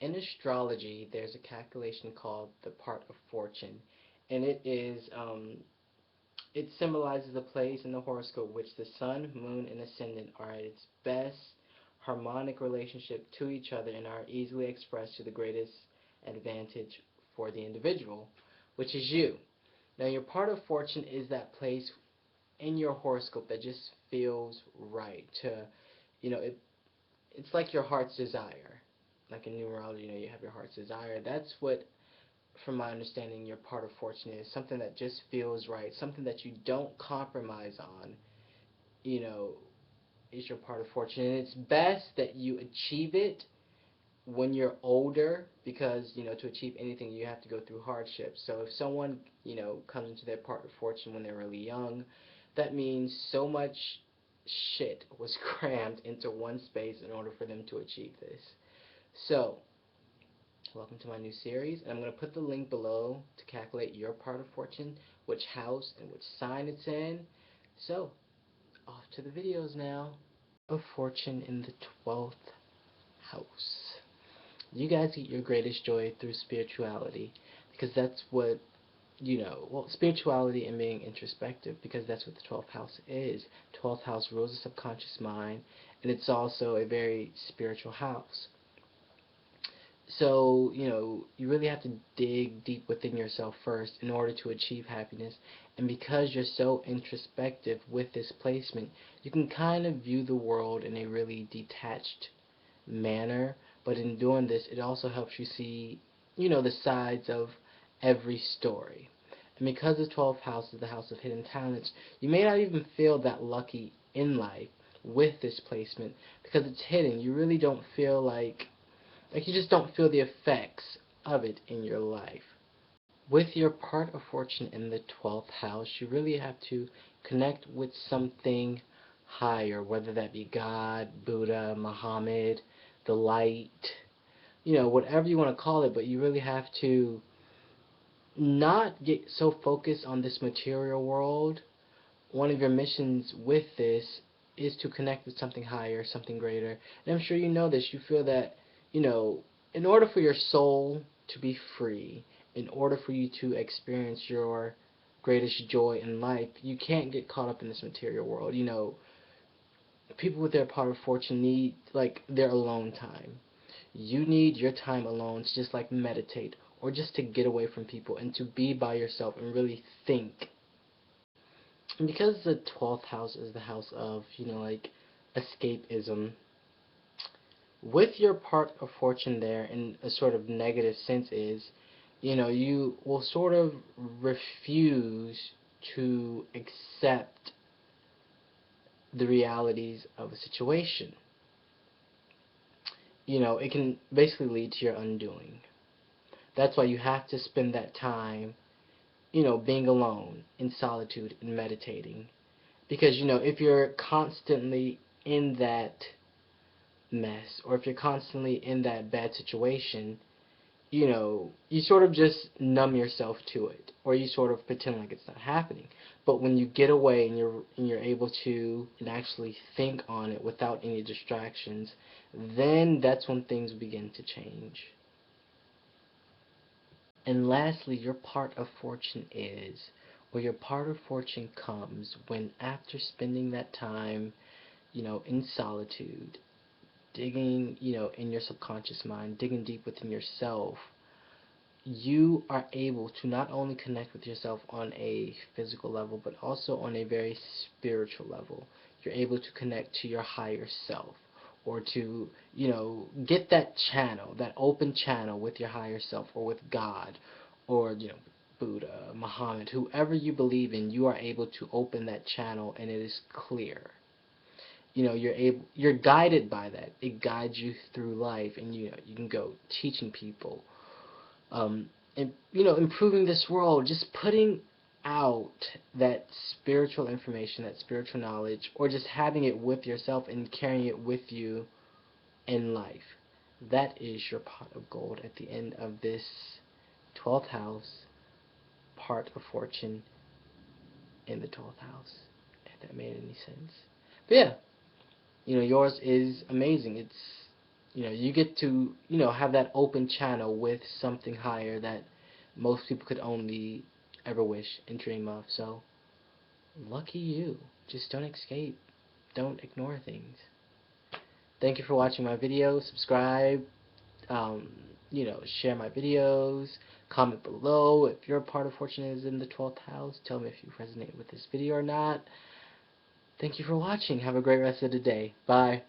in astrology, there's a calculation called the part of fortune, and it symbolizes a place in the horoscope which the sun, moon, and ascendant are at its best harmonic relationship to each other and are easily expressed to the greatest advantage for the individual, which is you. Now, your part of fortune is that place in your horoscope that just feels right to, it's like your heart's desire. Like in numerology, you have your heart's desire. That's what, from my understanding, your part of fortune is. Something that just feels right. Something that you don't compromise on, you know, is your part of fortune. And it's best that you achieve it when you're older because, to achieve anything, you have to go through hardship. So if someone, comes into their part of fortune when they're really young, that means so much shit was crammed into one space in order for them to achieve this. So, welcome to my new series, and I'm going to put the link below to calculate your part of fortune, which house and which sign it's in. So, off to the videos now. Of fortune in the 12th house. You guys get your greatest joy through spirituality, because that's what, spirituality and being introspective, because that's what the 12th house is. 12th house rules the subconscious mind, and it's also a very spiritual house. So, you really have to dig deep within yourself first in order to achieve happiness. And because you're so introspective with this placement, you can kind of view the world in a really detached manner. But in doing this, it also helps you see, the sides of every story. And because the 12th house is the house of hidden talents, you may not even feel that lucky in life with this placement because it's hidden. You really don't feel like you just don't feel the effects of it in your life. With your part of fortune in the 12th house, you really have to connect with something higher, whether that be God, Buddha, Muhammad, the light, whatever you want to call it, but you really have to not get so focused on this material world. One of your missions with this is to connect with something higher, something greater. And I'm sure you know this. You feel that, in order for your soul to be free, in order for you to experience your greatest joy in life, you can't get caught up in this material world. People with their part of fortune need, their alone time. You need your time alone to just, meditate or just to get away from people and to be by yourself and really think. And because the 12th house is the house of, escapism, with your part of fortune there in a sort of negative sense is, you will sort of refuse to accept the realities of a situation. It can basically lead to your undoing. That's why you have to spend that time, being alone, in solitude, and meditating. Because, if you're constantly in that mess, or if you're constantly in that bad situation, you sort of just numb yourself to it, or you sort of pretend like it's not happening. But when you get away and you're able to actually think on it without any distractions, then that's when things begin to change. And lastly, your part of fortune is, or your part of fortune comes when, after spending that time, in solitude, digging, in your subconscious mind, digging deep within yourself, you are able to not only connect with yourself on a physical level, but also on a very spiritual level. You're able to connect to your higher self, or to, get that channel, that open channel with your higher self, or with God, or, Buddha, Muhammad, whoever you believe in, you are able to open that channel and it is clear. You're guided by that. It guides you through life, and you can go teaching people, and improving this world, just putting out that spiritual information, that spiritual knowledge, or just having it with yourself and carrying it with you in life. That is your pot of gold at the end of this 12th house, part of fortune in the 12th house, if that made any sense. But yeah, yours is amazing. You get to, have that open channel with something higher that most people could only ever wish and dream of. So, lucky you. Just don't escape. Don't ignore things. Thank you for watching my video. Subscribe. Um, share my videos. Comment below if your part of fortune is in the 12th house. Tell me if you resonate with this video or not. Thank you for watching. Have a great rest of the day. Bye.